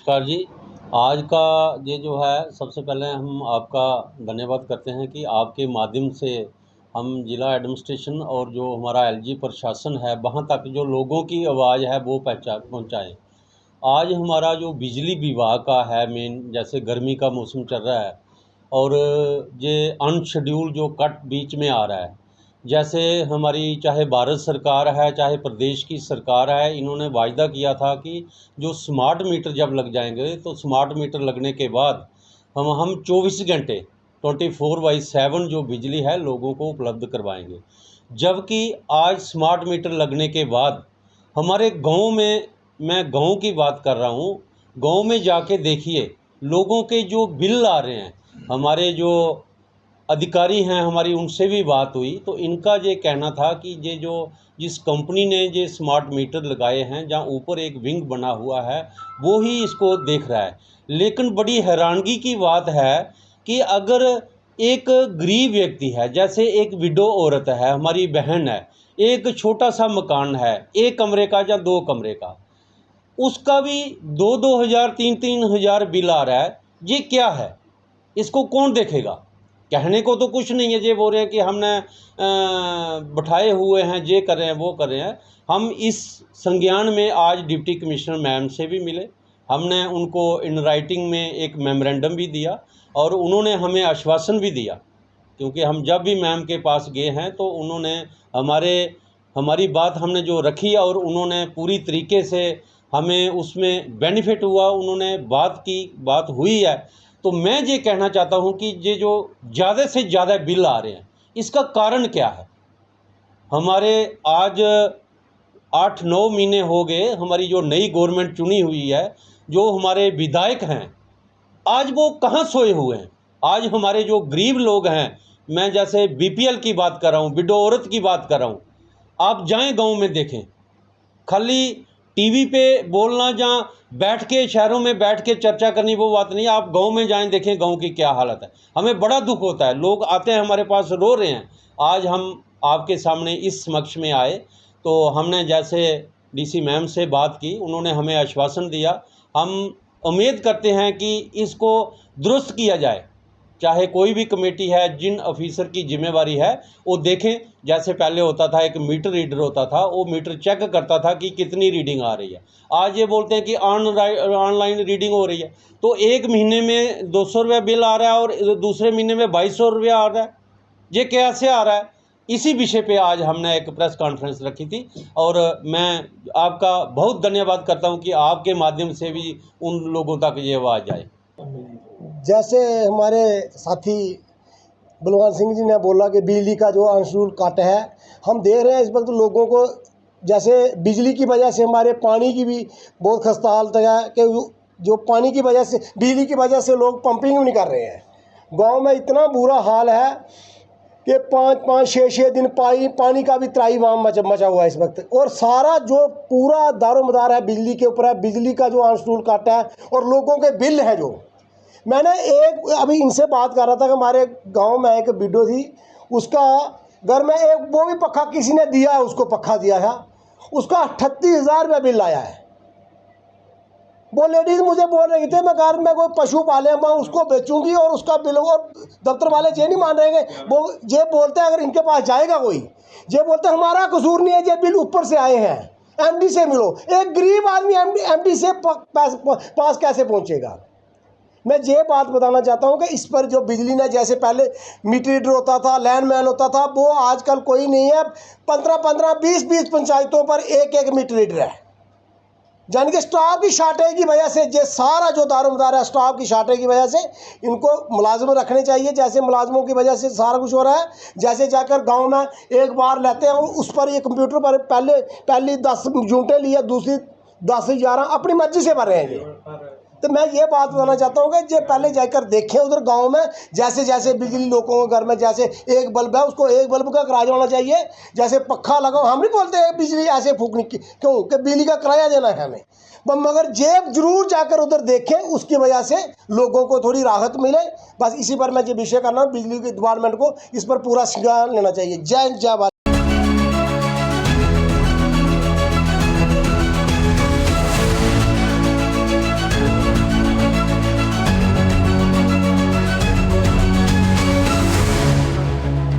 नमस्कार जी। आज का ये जो है सबसे पहले हम आपका धन्यवाद करते हैं कि आपके माध्यम से हम ज़िला एडमिनिस्ट्रेशन और जो हमारा एलजी प्रशासन है वहाँ तक जो लोगों की आवाज़ है वो पहुँचाएँ। आज हमारा जो बिजली विभाग का है मेन, जैसे गर्मी का मौसम चल रहा है और ये अनशेड्यूल जो कट बीच में आ रहा है, जैसे हमारी चाहे भारत सरकार है चाहे प्रदेश की सरकार है, इन्होंने वायदा किया था कि जो स्मार्ट मीटर जब लग जाएंगे तो स्मार्ट मीटर लगने के बाद हम 24 घंटे 24/7 जो बिजली है लोगों को उपलब्ध करवाएंगे। जबकि आज स्मार्ट मीटर लगने के बाद हमारे गांव में, मैं गांव की बात कर रहा हूं, गांव में जाके देखिए लोगों के जो बिल आ रहे हैं, हमारे जो अधिकारी हैं हमारी उनसे भी बात हुई तो इनका ये कहना था कि ये जो जिस कंपनी ने ये स्मार्ट मीटर लगाए हैं जहां ऊपर एक विंग बना हुआ है वो ही इसको देख रहा है। लेकिन बड़ी हैरानगी की बात है कि अगर एक गरीब व्यक्ति है, जैसे एक विडो औरत है, हमारी बहन है, एक छोटा सा मकान है, एक कमरे का या दो कमरे का, उसका भी 2-2 हज़ार 3-3 हज़ार बिल आ रहा है। ये क्या है? इसको कौन देखेगा? कहने को तो कुछ नहीं है, ये बोल रहे हैं कि हमने बैठाए हुए हैं, ये कर रहे हैं वो कर रहे हैं। हम इस संज्ञान में आज डिप्टी कमिश्नर मैम से भी मिले, हमने उनको इन राइटिंग में एक मेमोरेंडम भी दिया और उन्होंने हमें आश्वासन भी दिया, क्योंकि हम जब भी मैम के पास गए हैं तो उन्होंने हमारी बात हमने जो रखी और उन्होंने पूरी तरीके से हमें उसमें बेनिफिट हुआ, उन्होंने बात की, बात हुई है। तो मैं ये कहना चाहता हूँ कि ये जो ज़्यादा से ज़्यादा बिल आ रहे हैं इसका कारण क्या है? हमारे आज 8-9 महीने हो गए, हमारी जो नई गवर्नमेंट चुनी हुई है, जो हमारे विधायक हैं आज वो कहाँ सोए हुए हैं? आज हमारे जो गरीब लोग हैं, मैं जैसे बीपीएल की बात कर रहा हूँ, विडो औरत की बात कर रहा हूँ, आप जाएं गांव में देखें, खाली टीवी पे बोलना, जहाँ बैठ के शहरों में बैठ के चर्चा करनी वो बात नहीं। आप गांव में जाएं, देखें गांव की क्या हालत है। हमें बड़ा दुख होता है, लोग आते हैं हमारे पास रो रहे हैं। आज हम आपके सामने इस समक्ष में आए तो हमने जैसे डीसी मैम से बात की, उन्होंने हमें आश्वासन दिया। हम उम्मीद करते हैं कि इसको दुरुस्त किया जाए, चाहे कोई भी कमेटी है, जिन ऑफिसर की जिम्मेवारी है वो देखें। जैसे पहले होता था एक मीटर रीडर होता था, वो मीटर चेक करता था कि कितनी रीडिंग आ रही है। आज ये बोलते हैं कि ऑनलाइन रीडिंग हो रही है, तो एक महीने में 200 रुपये बिल आ रहा है और दूसरे महीने में 2200 रुपया आ रहा है। ये कैसे आ रहा है? इसी विषय पे आज हमने एक प्रेस कॉन्फ्रेंस रखी थी और मैं आपका बहुत धन्यवाद करता हूं कि आपके माध्यम से भी उन लोगों तक ये आवाज़ जाए। जैसे हमारे साथी बलवान सिंह जी ने बोला कि बिजली का जो अनशेड्यूल कट है, हम देख रहे हैं इस वक्त लोगों को, जैसे बिजली की वजह से हमारे पानी की भी बहुत खस्ता हालत है कि जो पानी की वजह से, बिजली की वजह से लोग पंपिंग भी नहीं कर रहे हैं। गांव में इतना बुरा हाल है कि 5-5 6-6 दिन पानी का भी त्राही वहाँ मचा हुआ है इस वक्त। और सारा जो पूरा दारोमदार है बिजली के ऊपर है, बिजली का जो अनशेड्यूल कट है और लोगों के बिल हैं। जो मैंने एक अभी इनसे बात कर रहा था कि हमारे गांव में एक विडो थी, उसका घर में एक वो भी पक्खा किसी ने दिया है, उसको पक्खा दिया है, उसका 38,000 रुपये बिल आया है। वो लेडीज़ मुझे बोल रही थी, मैं घर में कोई पशु पाले, मैं उसको बेचूंगी और उसका बिल, और दफ्तर वाले ये नहीं मान रहे हैं। वो ये बोलते हैं अगर इनके पास जाएगा कोई, ये बोलते हैं हमारा कसूर नहीं है, ये बिल ऊपर से आए हैं, एमडी से मिलो। एक गरीब आदमी एमडी से पास कैसे पहुँचेगा? मैं ये बात बताना चाहता हूँ कि इस पर जो बिजली ने, जैसे पहले मीटर रीडर होता था, लैंडमैन होता था, वो आजकल कोई नहीं है। 15-15 20-20 पंचायतों पर एक मीटर रीडर है। यानी कि स्टाफ की शार्टेज की वजह से, ये सारा जो दारोमदार है स्टाफ की शार्टेज की वजह से, इनको मुलाजिम रखने चाहिए। जैसे मुलाजिमों की वजह से सारा कुछ हो रहा है। जैसे जाकर गांव में एक बार लेते हैं, उस पर ये कंप्यूटर पर पहली 10 यूनिटें लिए, दूसरी 10-11 अपनी मर्जी से भर रहे हैं ये। तो मैं ये बात बताना चाहता हूँ कि ये पहले जाकर देखें उधर गांव में, जैसे जैसे बिजली लोगों के घर में, जैसे एक बल्ब है उसको एक बल्ब का किराया होना चाहिए। जैसे पक्खा लगाओ, हम नहीं बोलते बिजली ऐसे फूकनी क्यों कि बिजली का किराया देना है हमें, मगर जेब जरूर जाकर उधर देखें, उसकी वजह से लोगों को थोड़ी राहत मिले। बस इसी पर मैं ये विषय करना हूँ, बिजली के डिपार्टमेंट को इस पर पूरा संज्ञान लेना चाहिए। जय जय भारत।